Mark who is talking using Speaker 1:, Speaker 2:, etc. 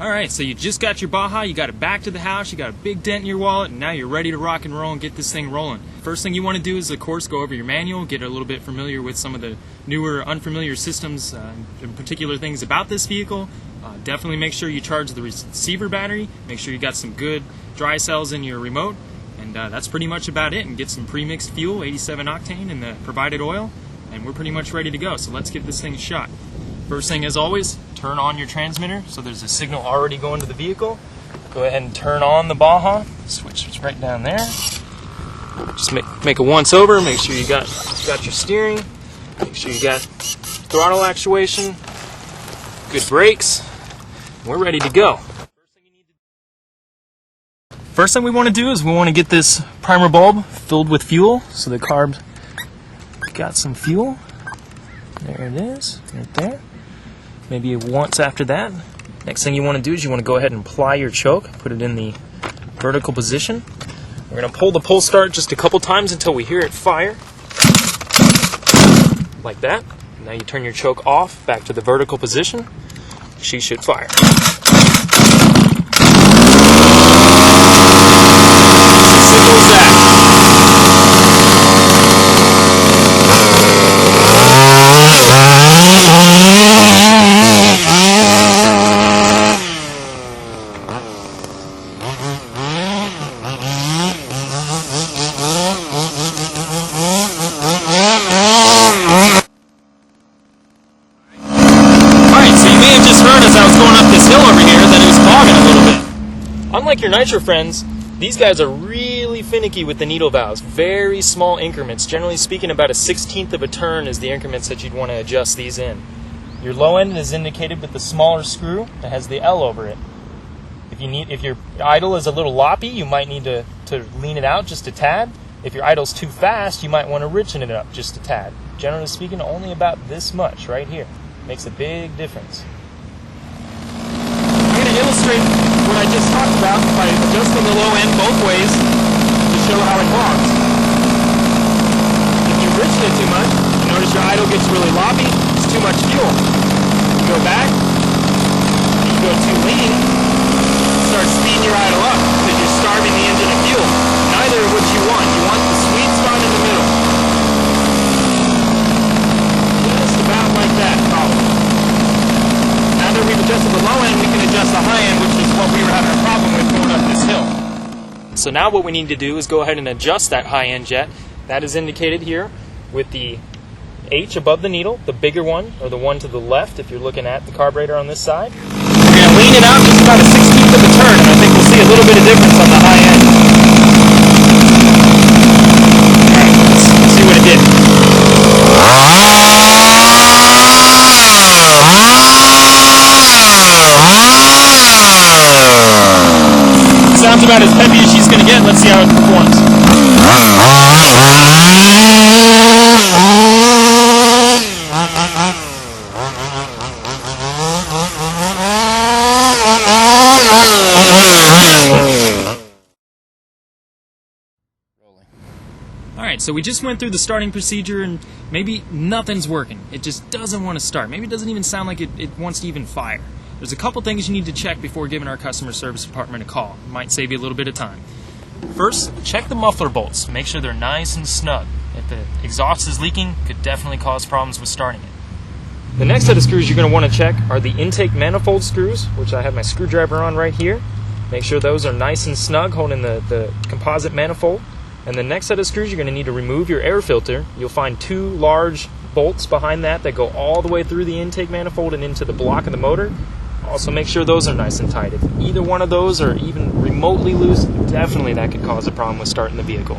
Speaker 1: Alright, so you just got your Baja, you got it back to the house, you got a big dent in your wallet, and now you're ready to rock and roll and get this thing rolling. First thing you want to do is, of course, go over your manual, get a little bit familiar with some of the newer, unfamiliar systems and particular things about this vehicle. Definitely make sure you charge the receiver battery, make sure you got some good dry cells in your remote, and that's pretty much about it. And get some pre-mixed fuel, 87 octane, and the provided oil, and we're pretty much ready to go. So let's give this thing a shot. First thing, as always, turn on your transmitter. So there's a signal already going to the vehicle. Go ahead and turn on the Baja. Switch is right down there. Just make a once over. Make sure you got your steering. Make sure you got throttle actuation. Good brakes. We're ready to go. First thing we want to do is we want to get this primer bulb filled with fuel. So the carb got some fuel. There it is, right there. Maybe once after that. Next thing you want to do is you want to go ahead and apply your choke. Put it in the vertical position. We're going to pull the pull start just a couple times until we hear it fire. Like that. Now you turn your choke off, back to the vertical position. She should fire. Simple as that. Unlike your nitro friends, these guys are really finicky with the needle valves. Very small increments. Generally speaking, about a 1/16 of a turn is the increments that you'd want to adjust these in. Your low end is indicated with the smaller screw that has the L over it. If your idle is a little loppy, you might need to lean it out just a tad. If your idle's too fast, you might want to richen it up just a tad. Generally speaking, only about this much right here. Makes a big difference. I'm going to illustrate what I just talked about by adjusting the low end both ways to show how it walks. If you richen it too much, you notice your idle gets really loppy, it's too much fuel. You go back, you go too lean, start speeding your idle up because you're starving the engine of fuel. Neither of what you want. You want the sweet spot in the middle. Just about like that, probably. Now that we've adjusted the low end, we can adjust the high end, which is what we were having a problem with going up this hill. So now what we need to do is go ahead and adjust that high end jet. That is indicated here with the H above the needle, the bigger one, or the one to the left if you're looking at the carburetor on this side. We're going to lean it out just about a 1/16 of a turn, and I think we'll see a little bit of difference on the high end. Alright, let's see what it did. Sounds about as heavy as she's going to get. Let's see how it performs. Alright, so we just went through the starting procedure and maybe nothing's working. It just doesn't want to start. Maybe it doesn't even sound like it wants to even fire. There's a couple things you need to check before giving our customer service department a call. It might save you a little bit of time. First, check the muffler bolts. Make sure they're nice and snug. If the exhaust is leaking, it could definitely cause problems with starting it. The next set of screws you're going to want to check are the intake manifold screws, which I have my screwdriver on right here. Make sure those are nice and snug, holding the composite manifold. And the next set of screws, you're going to need to remove your air filter. You'll find two large bolts behind that go all the way through the intake manifold and into the block of the motor. Also make sure those are nice and tight. If either one of those are even remotely loose, definitely that could cause a problem with starting the vehicle.